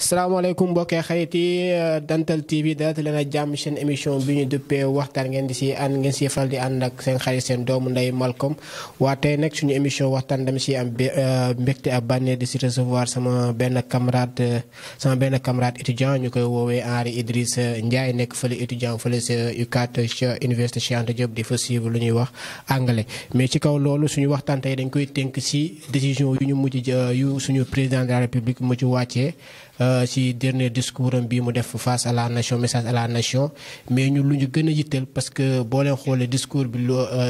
salaamaaleykum mbokkee xarit yi Dental TV dalal leen ak jàmm seen émission bi ñu duppee waxtaan ngeen di si ànd ngeen si faral di ànd ak seen xarit seen doomu ndey Malcolm waa tey nag suñu émission waxtaan dama si am mbégte ak bànneex di si recevoir sama benn camarade étudiant ñu koy woowee Henri Idriss Ndiaye nekk fële étudiant fële sa UCAD ca université Cheikh Anta Diop di fa suivre lu ñuy wax anglais mais ci kaw loolu suñu waxtaan tey dañ koy tënk si décision yu ñu mujj yu suñu président de la république mujj wàccee ci dernier discours am bii mu def face à la nation message à la nation mais ñu lu ñu gën a yitteel parce que boo leen xoolee discours bi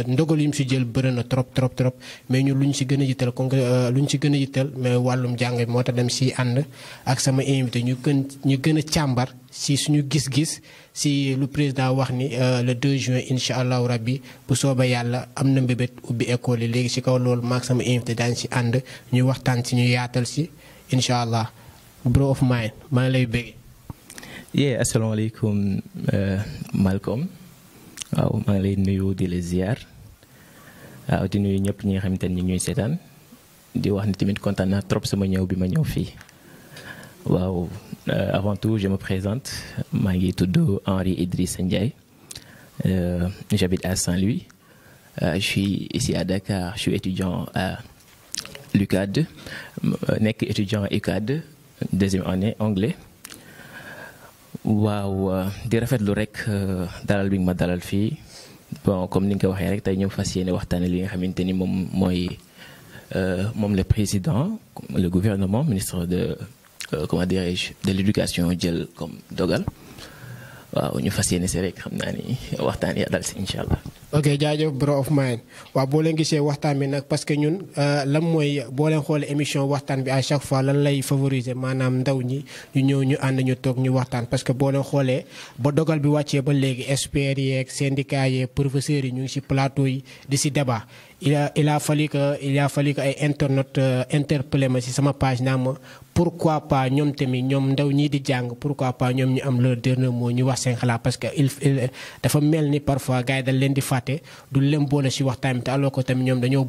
ndogal yi mu si jël bëri na trop mais ñu lu ñu si gën a yitteel kon lu ñu si gën a yitteel mais wàllum jàng bi moo tax dem si ànd ak sama invité ñu gën a càmbar si suñu gis-gis si lu président wax ni le 2 juin incha allahu rabbi bu soobee yàlla am na mbébét ubbi école yi léegi si kaw loolu maag sama invité daañu si ànd ñu waxtaan si ñu yaatal si incha allah. Bro of mine maa ngi lay bëgg. asalaamaaleykum Malcolm waaw maa ngi lay nuyu di la ziar waaw di nuyu ñëpp ñi nga xamante ne ñu ñuy seetaan di wax ni tamit kontaan naa trop sama ñëw bi ma ñëw fii waaw avant tout je me présente maa ngi tudd Henri Idriss Ndiaye j'habite à Saint-Louis je suis ici à Dakar je suis étudiant à l'UCAD nekk étudiant UCAD. Deuxième année anglais waaw di rafetlu rek dalal bi nga ma dalal fii bon comme ni nga ko waxee rek tey ñëw fas yéene waxtaane li nga xamante ni moom mooy moom le président le gouvernement ministre de comment dirais-je de l'éducation jël comme dogal waaw ñu fas yéene si rek xam naa ni waxtaan ya dal si incha allah. ok jaajëf bro of mine waaw boo leen gisee waxtaan bi nag parce que ñun lan mooy boo leen xoolee émission waxtaan bi à chaque fois lan lay favoriser maanaam ndaw ñi ñu ñëw ñu ànd ñu toog ñu waxtaan parce que boo leen xoolee ba dogal bi wàccee ba léegi experts yeeg syndicats yeeg professeurs yi ñu ngi si plateau yi di si débat il a fallu que ay internautes interpellé ma si sama page naa ma pourquoi pas ñoom tamit ñoom ndaw ñii di jàng pourquoi pas ñoom ñu am le dernier mot ñu wax seen xalaat parce que il dafa mel ni parfois gars yi dañ leen di fàtte du leen boole si waxtaan bi te alors que tamit ñoom dañoo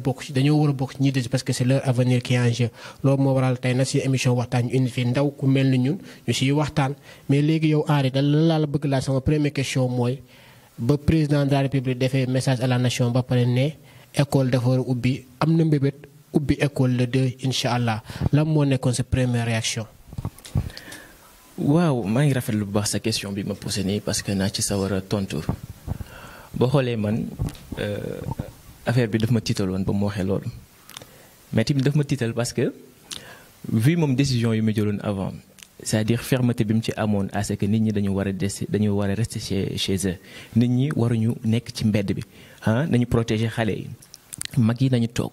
war a bokk ci ñi des parce que c'est leur avenir qui est en jeu loolu moo waral tey nag si émission waxtaan ñu indi fi ndaw ku mel ni ñun ñu siy waxtaan mais léegi yow Henri da la bëgg laa sama première question mooy ba président de la république defee message à la nation ba pare ne école dafa war a ubbi am na mbébét ubbi école le 2 incha allah lan moo nekkoon sa première réaction. waaw maa ngi rafetlu bu baax sa question bi ma posé nii parce que naa ci sa war a tontu boo xoolee man affaire bi daf ma tiitaloon ba mu waxee loolu mais tamit daf ma tiital parce que vu moom décision yu ma jëloon avant c'est-à-dire fermeté bi mu ci amoon à ce que nit ñi dañu war a rester chez eux nit ñi waruñu nekk ci mbedd bi nañu protéger xale yi mag yi nañu toog.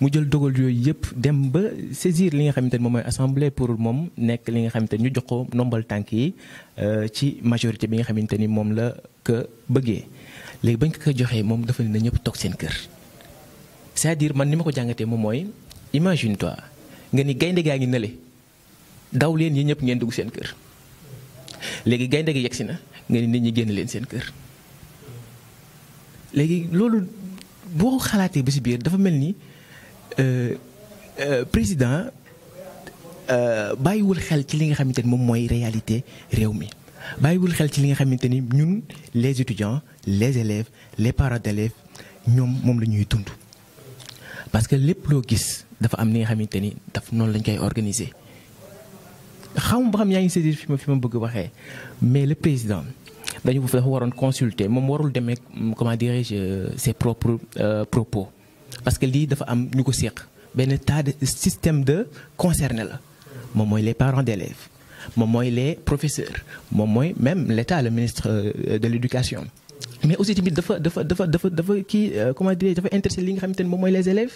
mu jël dogal yooyu yëpp dem ba saisir li nga xamante ne moom mooy assemblée pour moom nekk li nga xamante ni ñu jox ko ndombal tànk yi ci majorité bi nga xamante ni moom la ko bëggee léegi bañ ko joxee moom dafa ne na ñëpp toog seen kër. c'est-à-dire man ni ma ko jàngatee moom mooy imagine toi nga ni gaynde gaa ngi nële daw leen yi ñëpp ngeen dugg seen kër léegi gaynde gi yegsi na nga ni nit ñi génn leen seen kër léegi loolu boo xalaatee ba si biir dafa mel ni. Président bàyyiwul xel ci li nga xamante ni moom mooy réalité réew mi bàyyiwul xel ci li nga xamante ni ñun les étudiants les élèves les parents d'élèves ñoom moom la ñuy dund. parce que lépp loo gis dafa am li nga xamante ni daf noonu lañ koy organiser xam ba xam yaa ngi saisir fi ma bëgg waxee mais le président dafa waroon consulter moom warul demee comment dirais-je ses propres propos. parce que lii dafa am ñu ko séq benn tas de système de concerné la moom mooy les parents d'élèves moom mooy les professeurs moom mooy même l'État le ministre de l'éducation mais aussi tamit dafa kii comment dire dafa intéressé li nga xamante ne moom mooy les élèves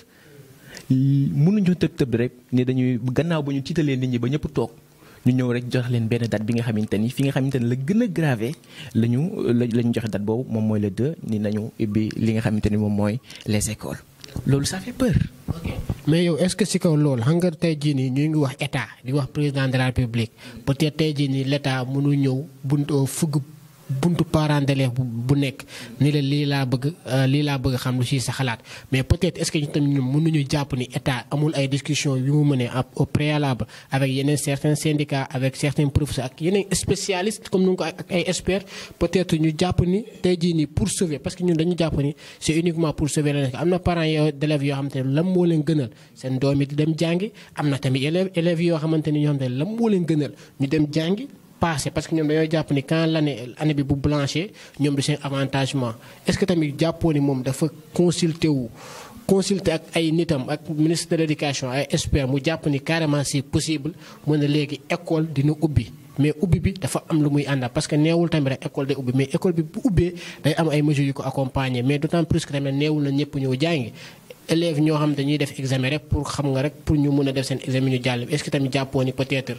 mënuñu tëb rek ni dañuy gannaaw ba ñu tiitalee nit ñi ba ñëpp toog ñu ñëw rek jox leen benn date bi nga xamante ni fi nga xamante ne la gën a gravé la ñu joxe date boobu moom mooy le 2 ni nañu ubbi li nga xamante ni moom mooy les écoles. loolu ça fait peur. ok mais yow est-ce que si kaw loolu xam nga tey jii nii ñu ngi wax état di wax président de la république peut-être tey jii nii l'état mënu ñëw buntoo fëgg buntu parent d'élève bu nekk ni la lii laa bëgg xam lu ci sa xalaat mais peut-être est-ce que ñu tamit mënuñu jàpp ni état amul ay discussions yu mu mënee au préalable avec yeneen certains syndicats avec certains professeurs ak yeneen spécialistes comme nu ko ak ay experts peut-être ñu jàpp ni tey jii nii pour sauver parce que ñun dañu jàpp ni c'est uniquement pour sauver la nekk am na parents d'élèves yoo xamante ne lan moo leen gënal seen doom yi di dem jàngi am na tamit élèves yoo xamante ni ñoo xamante ne lan moo leen gënal ñu dem jàngi passé parce que ñoom dañoo jàpp ni quand année bi bu blanché ñoom du seen avantagement est-ce que tamit jàppoo ni moom dafa consulter ak ay nitam ak ministre de l'éducation ay experts mu jàpp ni carrément c'est possible mën na léegi école dina ubbi mais ubbi bi dafa am lu muy àndal parce que neewul tamit rek école day ubbi mais école bi bu ubbee day am ay mesures yu ko accompagner mais d'autant plus que tamit neewul na ñëpp ñëw jàngi élèves ñoo xam dañuy def examen rek pour xam nga rek pour ñu mën a def seen examen ñu jàll est-ce que tamit jàppoo ni peut-être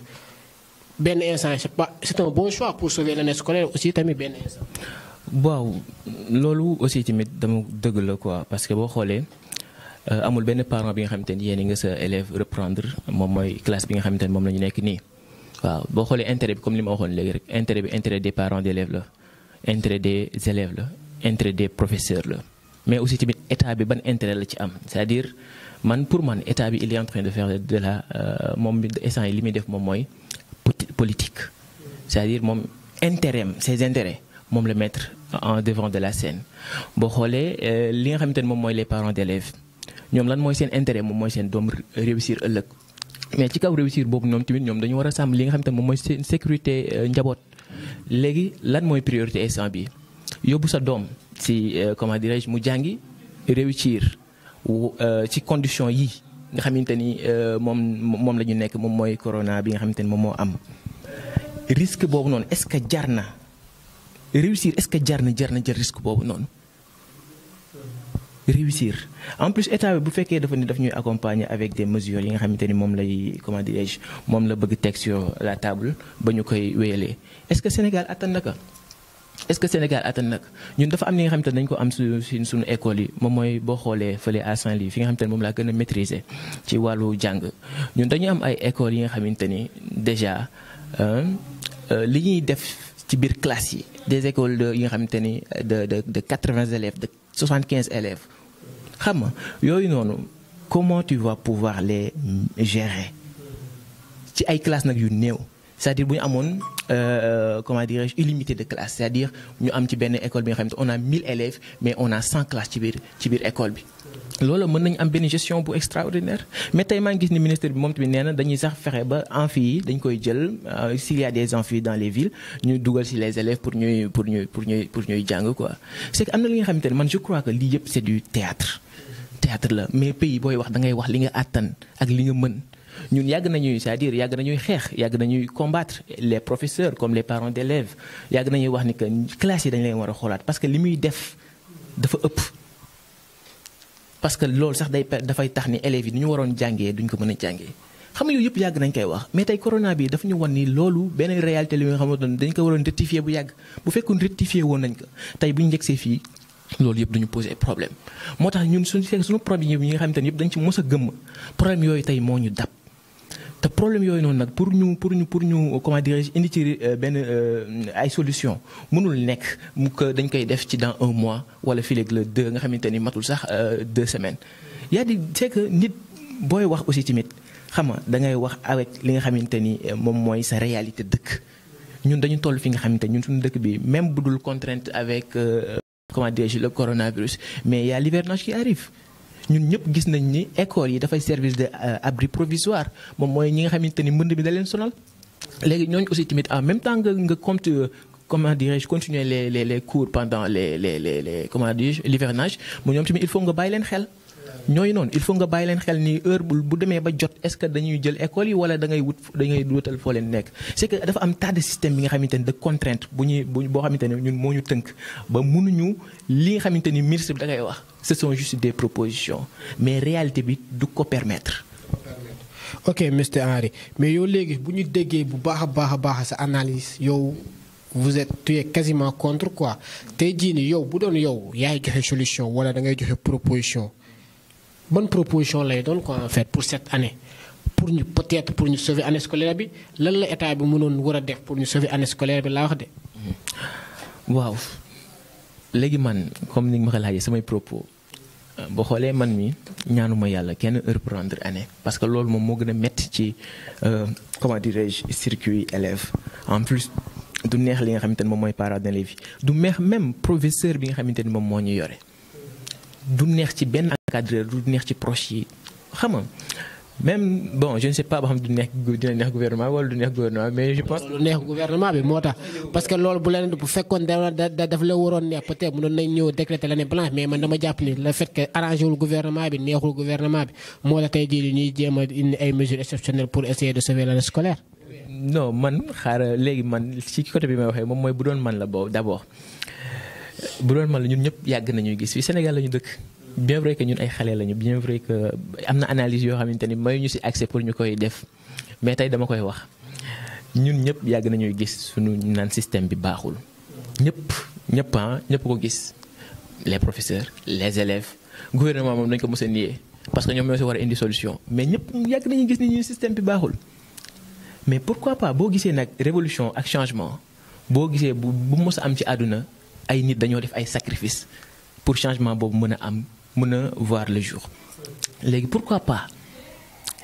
benn instant c'est un bon choix pour sauver l'année scolaire aussi tamit benn instant. waaw loolu aussi tamit dama dëgg la quoi parce que boo xoolee amul benn parent bi nga xamante ni yéen nga sa élève reprendre moom mooy classe bi nga xamante ni moom la ñu nekk nii. waaw boo xoolee intérêt bi comme li ma waxoon léegi rek intérêt bi intérêt des parents d'élèves la intérêt des élèves la intérêt des professeurs la mais aussi tamit état bi ban intérêt la ci am c'est-à-dire pour man état bi il est en train de faire de la moom instant yi li muy def moom mooy politique c'est-à-dire moom ses intérêts moom la mettre en devant de la scène boo xoolee li nga xamante ne moom mooy les parents d'élèves ñoom lan mooy seen intérêt moom mooy seen doom réussir ëllëg mais ci kaw réussir boobu ñoom tamit ñoom dañu war a sàmm li nga xamante ne moom mooy seen sécurité njaboot léegi lan mooy priorité instant bi yóbbu sa doom ci comment dirais-je mu jàngi réussir ci conditions yi nga xamante ni moom la ñu nekk moom mooy corona bi nga xamante ni moom moo am risque boobu noonu est-ce que jar na réussir est-ce que jar na jël risque boobu noonu réussir en plus état bi bu fekkee dafa ni daf ñuy accompagner avec des mesures yi nga xamante ni moom lay comment dirais-je moom la bëgg teg sur la table ba ñu koy wéyalee est-ce que Sénégal attan na ko ñun dafa am li nga xamante ne dañu ko am suñu école yi moom mooy boo xoolee fële à Saint-Louis fi nga xamante ne moom laa gën a maîtriser ci wàllu jàng ñun dañu am ay écoles yi nga xamante ni déjà li ñuy def ci biir classe yi des écoles yi nga xamante ni de 80 élèves de 75 élèves xam nga yooyu noonu comment tu vas pouvoir les gérer ci ay classes nag yu néew c'est-à-dire bu ñu amoon comment dirais-je illimité de classe c'est-à-dire ñu am ci benn école bi nga xamante on a 1000 élèves mais on a 100 classes ci biir école bi. loolu mën nañu am benn gestion bu extraordinaire mais tey maa ngi gis ni ministre bi moom tamit nee na dañuy sax fexe ba amphi yi dañ koy jël s'il y a des amphis dans les villes ñu dugal ci les élèves pour ñuy jàng quoi. c'est que am na li nga xamante ne man je crois que lii yëpp c'est du théâtre la mais pays booy wax da ngay wax li nga àttan ak li nga mën. ñun yàgg nañuy c'est-à-dire yàgg nañuy xeex yàgg nañuy combattre les professeurs comme les parents d'élèves yàgg nañuy wax ni que classe yi dañ leen war a xoolaat parce que li muy def dafa ëpp. parce que loolu sax dafay tax ni élèves yi ni ñu waroon jàngee duñ ko mën a jàngee xam nga yooyu yëpp yàgg nañ koy wax mais tey corona bi dafa ñu wan ni loolu benn réalité li nga xamante ne dañ ko waroon rectifier bu yàgg bu fekkoon rectifier woon nañ ko tey bu ñu njëgsee fii loolu yëpp duñu poser problème moo tax ñun suñu problème yi nga xamante ne yëpp dañ ci mos a gëmm problème yooyu tey moo ñu dab. te problème yooyu noonu nag pour ñu comment dirais-je indi ci benn ay solution mënul nekk mu ko dañ koy def ci dans un mois wala fii léegi le 2 nga xamante ni matul sax 2 semaines. yaa di c'est que nit booy wax aussi tamit xam nga da ngay wax avec li nga xamante ni moom mooy sa réalité dëkk ñun dañu toll fi nga xamante ñun suñu dëkk bi même bu dul contrainte avec comment dirais-je le coronavirus mais il y a l'hivernage qui arrive. ñun ñëpp gis nañ ni écoles yi dafay service de abri provisoire moom mooy ñi nga xamante ni mbënd bi da leen sonal léegi ñooñu aussi tamit en même temps nga compte comment dirais-je continuer les cours pendant les comment dirais-je l'hivernage mu ñoom tamit il faut nga bàyyi leen xel. ñooyu noonu il faut nga bàyyi leen xel ni heure bu demee ba jot est-ce que dañuy jël école yi wala da ngay wutal foo leen nekk c'est que dafa am tas de système bi nga xamante ni de contrainte boo xamante ne ñun moo ñu tënk ba mënuñu li nga xamante ni ministre bi da ngay wax ce sont juste des propositions mais réalité bi du ko permettre. ok Mr Henry mais yow léegi bu ñu déggee bu baax a baax sa analyse yow tu es quasiment contre quoi tey jii nii yow bu doon yow yaay joxe solution wala da ngay joxe proposition. bonne proposition lay doon quoi en fait pour cette année pour ñu peut-être pour ñu sauver année scolaire bi lan la état bi mënoon war a def pour ñu sauver année scolaire bi laa wax de. waaw léegi man comme ni nga ma ko laajee samay propos boo xoolee man mi ñaanuma yàlla kenn reprendre année parce que loolu moom moo gën a métti ci comment dirais-je circuit élève en plus du neex li nga xamante ne moom mooy parents d'élèves yi du neex même professeur bi nga xamante ni moom moo ñu yore du neex ci benn encadreur du neex ci proche yi xam nga même bon je ne sais pas ba xam dina neex gouvernement wala du neex gouvernement mais je pense. lu neex gouvernement bi moo tax parce que loolu bu fekkoon daf la waroon neex peut-être mënoon nañ ñëw décréter l'année blanche mais man dama jàpp ni le fait que arrangé wul gouvernement bi neexul gouvernement bi moo tax tey jii ñuy jéem a indi ay mesures exceptionnelles pour essayer de sauver l'année scolaire. non man xaaral léegi man ci côté bi may waxee moom mooy bu doon man la boobu d'abord bu doon man la ñun ñëpp yàgg nañuy gis fii Sénégal la ñu dëkk. bien vrai que ñun ay xale lañu bien vrai que am na analyse yoo xamante ni may ñu ci accès pour ñu koy def mais tey dama koy wax ñun ñëpp yàgg nañuy gis suñu naan système bi baaxul ñëpp ko gis les professeurs les élèves gouvernement moom dañ ko mos a nier parce que ñoom ñoo ci war a indi solution mais ñëpp yàgg nañuy gis ni ñun système bi baaxul mais pourquoi pas boo gisee nag révolution ak changement boo gisee bu mos a am ci àdduna ay nit dañoo def ay sacrifice pour changement boobu mën a voir le jour léegi pourquoi pas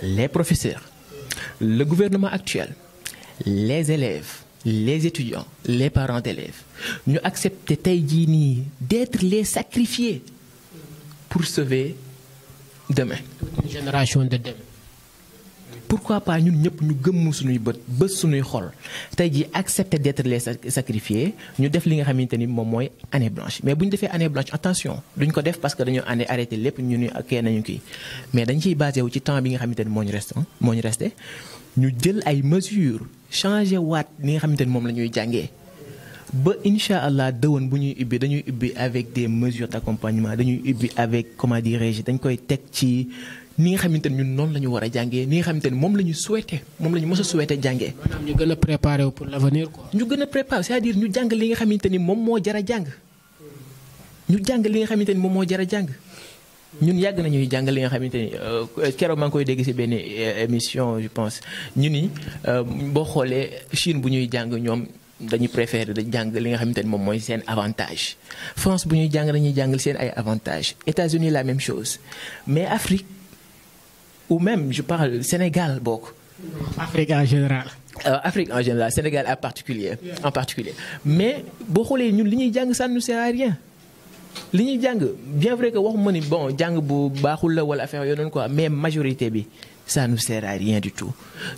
les professeurs le gouvernement actuel les élèves les étudiants les parents d'élèves ñu accepter tey jii nii d'être les sacrifiés pour sauver demain. Une génération de demain. Pourquoi pas ñun ñëpp ñu gëmm suñuy bët suñuy xol tey jii accepter d'être les sacrifiés ñu def li nga xamante ni moom mooy année blanche mais bu ñu defee année blanche attention duñ ko def parce que dañoo arrêté lépp ñu ni kee nañu kii mais dañ ciy basé wu ci temps bi nga xamante ni moo ñu resté ñu jël ay mesures changé waat li nga xamante ni moom la ñuy jàngee ba incha allah dëwën bu ñuy ubbi dañuy ubbi avec des mesures d'accompagnement dañuy ubbi avec comment dirais-je dañ koy teg ci. ni nga xamante ne ñun noonu la ñu war a jàngee ni nga xamante ne moom la ñu souhaité moom la ñu mës a souhaité jàngee. maanaam ñu gën a préparé pour l'avenir quoi. ñu gën a préparé c'est-à-dire ñu jàng li nga xamante ni moom moo jar a jàng ñu jàng li nga xamante ni moom moo jar a jàng ñun yàgg nañuy jàng li nga xamante ni keroog maa ngi koy dégg ci benn émission je pense ñu ni boo xoolee Chine bu ñuy jàng ñoom dañuy préférer da jàng li nga xamante ni moom mooy seen avantage France bu ñuy jàng dañuy jàng seen ay avantage États-Unis la même chose mais Afrique. ou même je parle Sénégal bokk. Afrique en général. Afrique en général Sénégal en particulier mais boo xoolee ñun li ñuy jàng ça ne sert à rien li ñuy jàng bien vrai que waxuma ni bon jàng bu baaxul la wala affaire yooyu noonu quoi mais majorité bi ça ne sert à rien du tout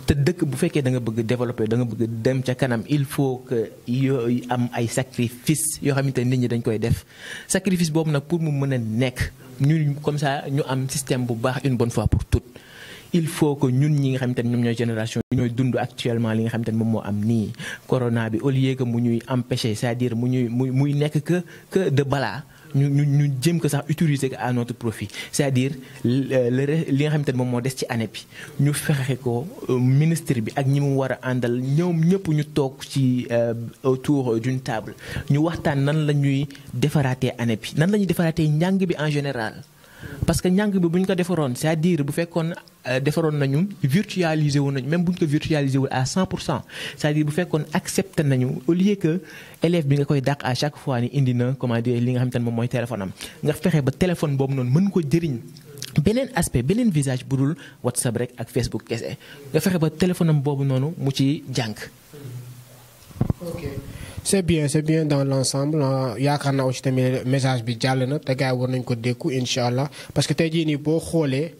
te dëkk bu fekkee da nga bëgg développer da nga bëgg dem ca kanam il faut que yooyu am ay sacrifice yoo xamante ne nit ñi dañ koy def sacrifice boobu nag pour mu mën a nekk ñu comme ça ñu am système bu baax une bonne fois pour toutes il faut que ñun ñi nga xamante ne ñoom ñooy génération ñooy dund actuellement li nga xamante ne moom moo am nii corona bi au lieu que mu ñuy empêcher c'est-à-dire muy nekk que de balaa ñu jëm ko sax utiliser à notre profit c'est-à-dire li nga xamante ne moom moo des ci année bi ñu fexe ko ministre bi ak ñi mu war a àndal ñoom ñëpp ñu toog ci autour d'une table ñu waxtaan nan la ñuy defaraatee année bi nan la ñuy defaraatee njàng bi en général parce que njàng bi bu ñu ko defaroon c'est-à-dire bu fekkoon defaroon nañu virtualiser wu nañu même bu ñu ko virtualiser wul à 100% c'est-à-dire bu fekkoon accepté nañu au lieu que élève bi nga koy dàq à chaque fois ni indi na comment dire li nga xamante ne moom mooy téléphone am nga fexe ba téléphone boobu noonu mën ko jëriñ beneen aspect beneen visage bu dul WhatsApp rek ak Facebook kese nga fexe ba téléphone am boobu noonu mu ci jàng. ok c'est bien dans l'ensemble yaakaar naa aussi tamit message bi jàll na te gars yi war nañu ko dékku incha allah parce que tey jii nii boo xoolee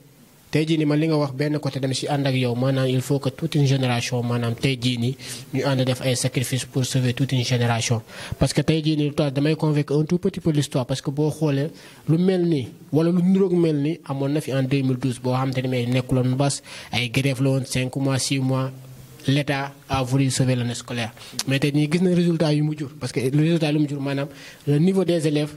tey jii nii man li nga wax benn côté dama ci ànd ak yow maanaam il faut que toute une génération maanaam tey jii nii ñu ànd def ay sacrifices pour sauver toute une génération. parce que tey jii nii damay convaincre un tout petit peu l'histoire parce que boo xoolee lu mel nii wala lu niroog mel nii amoon na fi en 2012 boo xamante ne mais nekkuloon mbas ay grève la woon 5 mois 6 mois. L'État a voulu sauver l'année scolaire mais tey nii gis na résultat yu mu jur parce que le résultat lu mu jur maanaam le niveau des élèves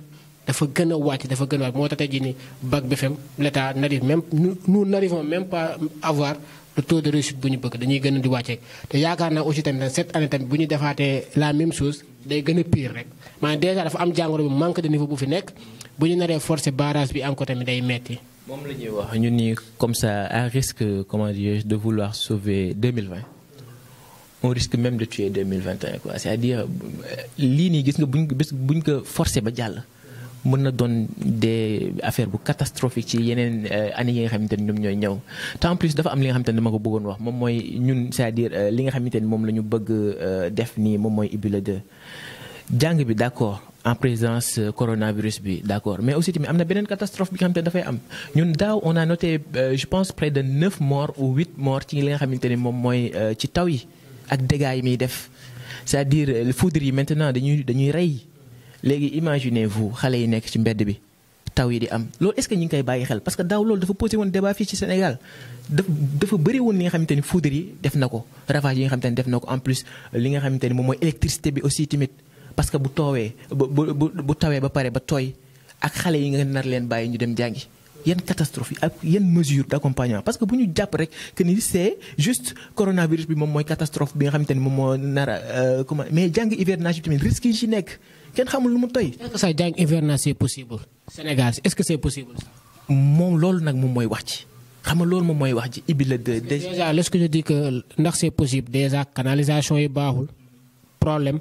dafa gën a wàcc dafa gën a wàcc moo tax tey jii nii bac BFEM l'État n'arrive même nous n'arrivons même pas à avoir le taux de réussite bu ñu bëgg dañuy gën a di wàcceeg te yaakaar naa aussi tamit cette année tamit bu ñu defaatee la même chose day gën a pire rek maanaam déjà dafa am jàngoro bi manque de niveau bu fi nekk bu ñu naree forcer barrage bi encore tamit day metti moom la ñuy wax ñun ni comme ça à risque comment dire de vouloir sauver 2020 on risque même de tuer 2021 quoi. C'est-à-dire lii nii gis nga buñ ko forcé ba jàll mën na doon des affaires bu catastrophique ci yeneen années yi nga xamante ni ñoom ñooy ñëw te en plus dafa am li nga xamante ni dama ko bëggoon wax moom mooy ñun c'est-à-dire li nga xamante ni moom la ñu bëgg def nii moom mooy IBI la 2 jàng bi d'accord en présence coronavirus bi d'accord mais aussi tamit am na beneen catastrophe bi nga xamante ne dafay am ñun daaw on a noté je pense près de 9 morts ou 8 morts ci li nga xamante ni moom mooy ci taw yi ak dégâts yi muy def c'est-à-dire foudre yi maintenant dañuy rey léegi imaginez-vous xale yi nekk ci mbedd bi taw yi di am loolu est-ce que ñu ngi koy bàyyi xel parce que daaw loolu dafa posé woon débat fii ci Sénégal dafa bëri woon li nga xamante ni foudre yi def na ko ravage yi nga xamante ni def na ko en plus li nga xamante ni moom mooy électricité bi aussi tamit parce que bu tawee ba pare ba tooy ak xale yi nga nar leen bàyyi ñu dem jàngi yan catastrophe ak yan mesure d'accompagnement parce que bu ñu jàpp rek que ni c'est juste coronavirus bi moom mooy catastrophe bi nga xamante ni moom moo nar a comment mais jàng hivernage bi tamit risque yi ci nekk kenn xamul lu mu toy. est-ce que ça jàng hivernage c'est possible Sénégal est-ce que c'est possible ça. moom loolu nag moom mooy wax ci xam nga loolu moom mooy wax ci IBI la 2 déjà lorsque je dis que ndax c'est possible déjà canalisation yi baaxul problème.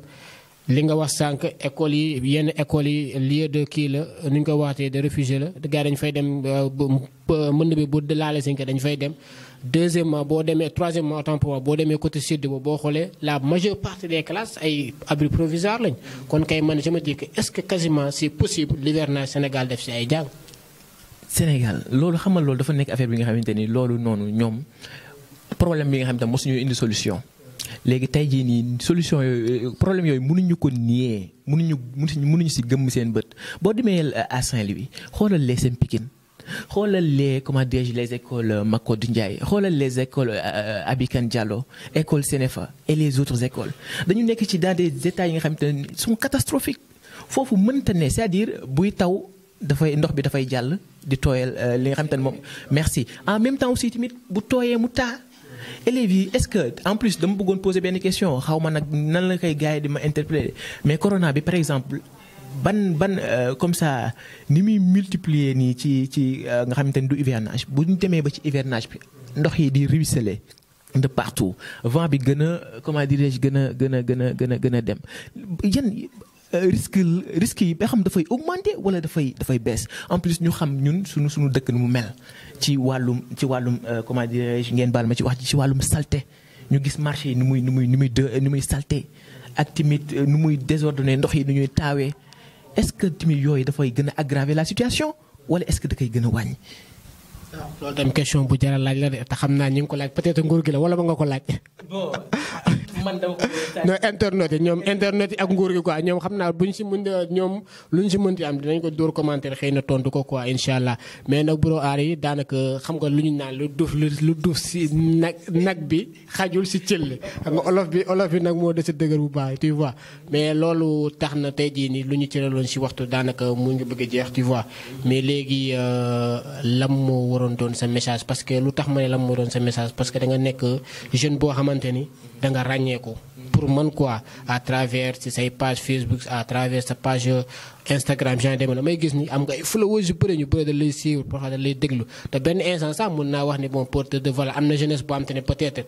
li nga wax sànq école yi yenn écoles yi lieu de kii la nu ñu ko waxtee de réfugié la gars dañu fay dem mën bi bu laale si dañu fay dem deuxièmement boo demee troisièmement autant pour moi boo demee côté sud ba boo xoolee la majeure partie des classes ay abris provisoires lañ kon kay man je me dis que est-ce que quasiment c'est possible l'hivernage Sénégal def si ay jàng. Sénégal loolu xamal loolu dafa nekk affaire bi nga xamante ni loolu noonu ñoom problème bi nga xamante ne mosuñu indi solution. léegi tey jii nii solution yooyu problème yooyu mënuñu ko nier mënuñu si gëmm seen bët boo demee à Saint-Louis xoolal les seen Pikine xoolal les comment dirais-je les écoles Macodou Ndiaye xoolal les écoles Abikan Diallo école Sénéfa et les autres écoles dañu nekk ci dans des états yi nga xamante ne sont catastrophiques foofu mënta ne c'est-à-dire buy taw dafay ndox bi dafay jàll di tooyal li nga xamante ne moom merci en même temps aussi tamit bu tooyee mu taa. élèves yi est-ce que en plus dama bëggoon poser benn question xaw ma nag nan la koy gars yi di ma interpréter mais corona bi par exemple ban comme ça ni muy multiplier nii ci nga xamante ni du hivernage bu ñu demee ba ci hivernage bi ndox yi di ruisseler de partout vent bi gën a comment dirais-je gën a dem yan risque yi ba xam dafay augmenter wala dafay baisse en plus ñu xam ñun suñu dëkk nu mu mel ci wàllum comment dirais-je ngeen baal ma ci wax ci wàllum saleté ñu gis marché yi nu muy saleté ak tamit nu muy désordonné ndox yi nu ñuy taawee est-ce que tamit yooyu dafay gën a aggraver la situation wala est-ce que da koy gën a wàññi. loolu tam question bu jar a laaj la de te xam naa ñu ngi ko laaj peut-être nguur gi la wala ba nga ko laaj. bon man dama ko. non internet yi ak nguur gi quoi ñoom xam naa buñ si mën ñoom luñ si mënti am dinañ ko dóor commentaire xëy na tontu ko quoi incha allah mais nag bro aar yi daanaka xam nga lu ñu naan lu duuf si nag bi xajul si cëll xam nga olof bi nag moo des a dëgër bu baax tu vois mais loolu tax na tey jii nii lu ñu cëraloon si waxtu daanaka mu ngi bëgg a jeex tu vois mais léegi lam moo waroon doon sa message parce que lu tax ma ne lam moo doon sa message parce que da nga nekk jeune boo xamante ni da nga ràññeeku pour man quoi à travers ci say page Facebook à travers sa page Instagram genre demee na may gis ni am nga ay followers yu bëri ñu bëri da lay suivre pour xam da lay déglu te benn instant sax mun naa wax ni bon porteur de voix am na jeunesse boo xam te ne peut-être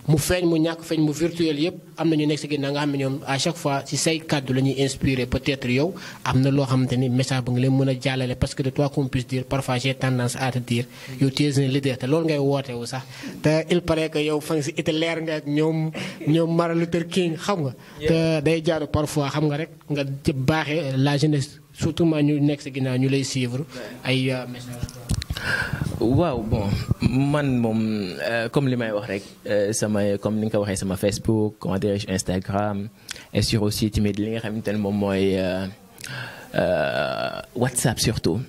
mu feeñ mu ñàkk feeñ mu virtuel yëpp am na ñu nekk si ginnaaw nga xam ne ñoom à chaque fois si say kàddu la ñuy inspiré peut-être yow am na loo xamante ni message bu nga leen mën a jàllale parce que de toi qu'on puisse dire parfois j'ai tendance à te dire yow tu es un leader te loolu ngay woote wu sax te il paraît que yow fan si Hitler nga ak ñoom Martin Luther King xam nga te day jaaru parfois xam nga rek nga baaxee la jeunesse surtout ma ñu nekk si ginnaaw ñu lay suivre ay message. waaw bon man moom comme li may wax rek sama comme ni nga ko waxee sama Facebook comment dirais-je Instagram et sur aussi tamit li nga xamante ne moom mooy WhatsApp surtout.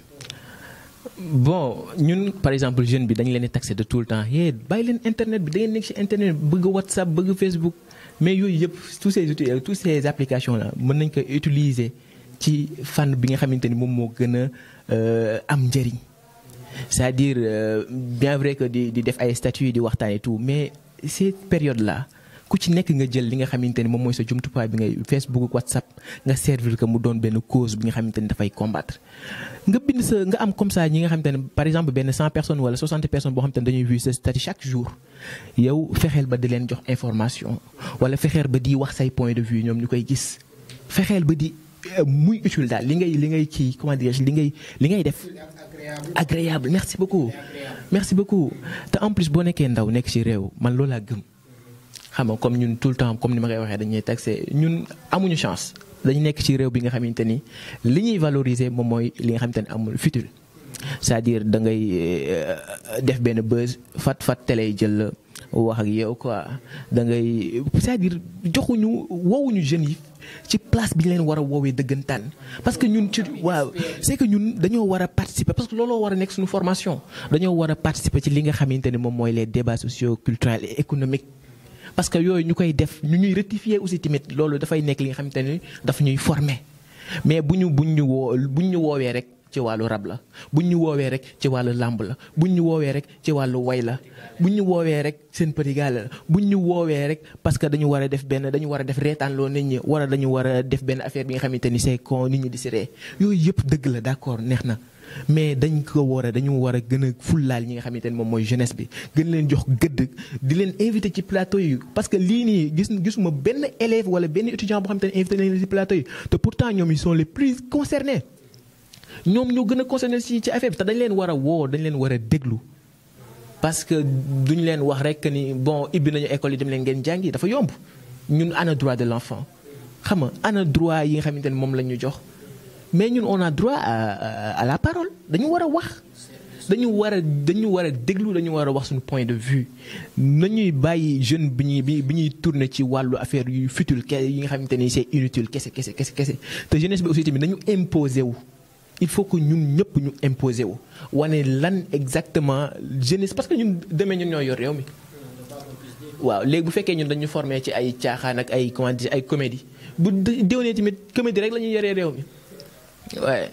bon ñun par exemple jeune bi dañu leen di taxé de tout le temps bàyyi leen internet bi da ngeen nekk ci internet bëgg WhatsApp bëgg Facebook mais yooyu yëpp tous ces applications là mën nañ ko utiliser ci fànn bi nga xamante ni moom moo gën a am njëriñ c'est-à-dire bien vrai que di def ay statuts di waxtaan et tout mais cette période là ku ci nekk nga jël li nga xamante ni moom mooy sa jumtuwaay bi ngay Facebook WhatsApp nga servir que mu doon benn cause bi nga xamante ni dafay combattre. nga bind sa nga am comme ça ñi nga xamante ne par exemple benn 100 personnes wala 60 personnes boo xamante ne dañuy vu sa statut chaque jour yow fexeel ba di leen jox information wala fexeel ba di wax say point de vue ñoom ñu koy gis fexeel ba di muy utile daal li ngay kii comment dire li ngay def. agréable merci beaucoup. merci beaucoup te en plus boo nekkee ndaw nekk ci réew man loolu laa gëm xam nga comme ñun tout le temps comme ni ma koy waxee dañuy taxé ñun amuñu chance dañu nekk ci réew bi nga xamante ni li ñuy valoriser moom mooy li nga xamante ni amul futur c'est-à-dire da ngay def benn buzz fat télé jël la wax ak yow quoi da ngay c'est-à-dire woowuñu jeunes yi ci place bi ñu leen war a woowee dëggantaan parce que ñun ci waaw c'est que ñun dañoo war a participer parce que looloo war a nekk suñu formation dañoo war a participer ci li nga xamante ni moom mooy les débats sociaux culturels et économiques parce que yooyu ñu koy def ñu ñuy rectifier aussi tamit loolu dafay nekk li nga xamante ni daf ñuy former mais buñ ñu woowee rek ci wàllu rab la buñ ñu woowee rek ci wàllu làmb la buñ ñu woowee rek ci wàllu way la buñ ñu woowee rek seen petit gars la buñ ñu woowee rek parce que dañu war a def reetaan loo nit ñi wala dañu war a def benn affaire bi nga xamante ni c'est con nit ñi di si ree yooyu yëpp dëgg la d'accord neex na mais dañu war a gën a fullaal ñi nga xamante ni moom mooy jeunesse bi gën leen jox gëdd di leen invité ci plateau yi parce que lii nii gisuma benn élève wala benn étudiant boo xamante ni invité leen ci plateau yi te pourtant ñoom ils sont les plus concernés ñoom ñoo gën a concerné ci affaire bi te dañ leen war a woo dañ leen war a déglu parce que duñ leen wax rek ni bon ibbi nañu école yi dem leen ngeen jàngi dafa yomb ñun ana droit de l'enfant xam nga ana droit yi nga xamante ne moom la ñu jox mais ñun on a droit à la parole dañu war a wax dañu war a déglu dañu war a wax suñu point de vue nañuy bàyyi jeune bi ñuy tourner ci wàllu affaire yu futile yi nga xamante ni c'est inutile kese te jeunesse bi aussi tamit nañu imposer wu. Il faut que ñun ñëpp ñu imposer wu wane lan exactement jeunesse parce que ñun demee ñun ñoo yor réew mi waaw léegi bu fekkee ñun dañu formé ci ay caaxaan ak ay comment dire ay comédie bu déwénee tamit comédie rek la ñuy yoree réew mi waaye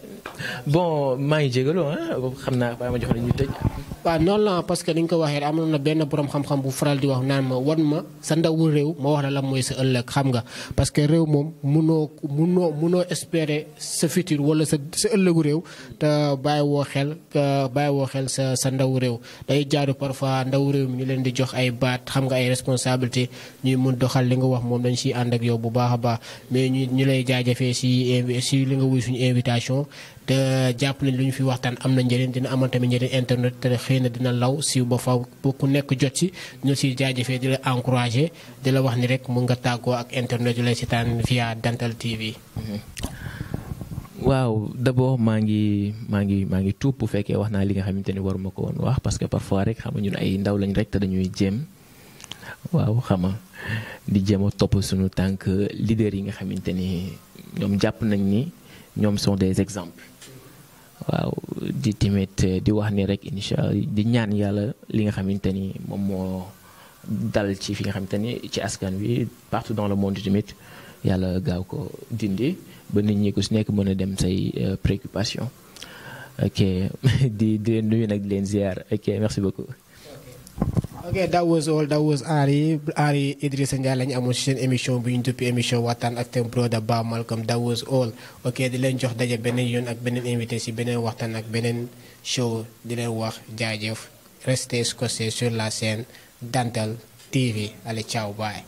bon maa ngi jégalu xam naa ba ma jox la ñu tëj. waaw noonu la parce que ni nga ko waxee amoon na benn borom xam-xam bu faral di wax naan ma wan ma sa ndawu réew ma wax la mooy sa ëllëg xam nga parce que réew moom munoo espérer sa futur wala sa ëllëgu réew te bàyyiwoo xel sa ndawu réew day jaadu parfois ndawu réew mi ñu leen di jox ay baat xam nga ay responsabilité ñuy mun doxal li nga wax moom dañ siy ànd ak yow bu baax a baax mais ñu lay jaajëfee si li nga wuy suñu invitation te jàpp nañ lu ñu fi waxtaan am na njëriñ dina amal tamit njëriñ internet te xëy na dina law siiw ba faw ku nekk jot si ñu si jaajëfee di la encourager di la wax ni rek mun nga tàggoo ak internet yu lay seetaan via Dental TV. waaw d'abord maa ngi tuub bu fekkee wax naa li nga xamante ni waruma ko woon wax parce que parfois rek xam nga ñun ay ndaw lañ rek te dañuy jéem waaw xam nga di jéem a topp suñu tànk leader yi nga xamante ni ñoom jàpp nañ ni ñoom sont des exemples. waaw di tamit di wax ni rek incha allah di ñaan yàlla li nga xamante ni moom moo dal ci fi nga xamante ni ci askan wi partout dans le monde tamit yàlla gaaw ko dindi ba nit ñi ku si nekk mën a dem say préoccupation ok di leen nuyu nag di leen ziar ok merci beaucoup. Okay, that was Ari Idrissa Ndiaye lañu amoon ci seen émission bu ñu duppee émission waxtaan ak thème brother Ba Malcolm that was all ok di leen jox daje beneen yoon ak beneen invité ci beneen waxtaan ak beneen show di leen wax jaajëf restez scotché sur la scène Dental TV allez ciao bye.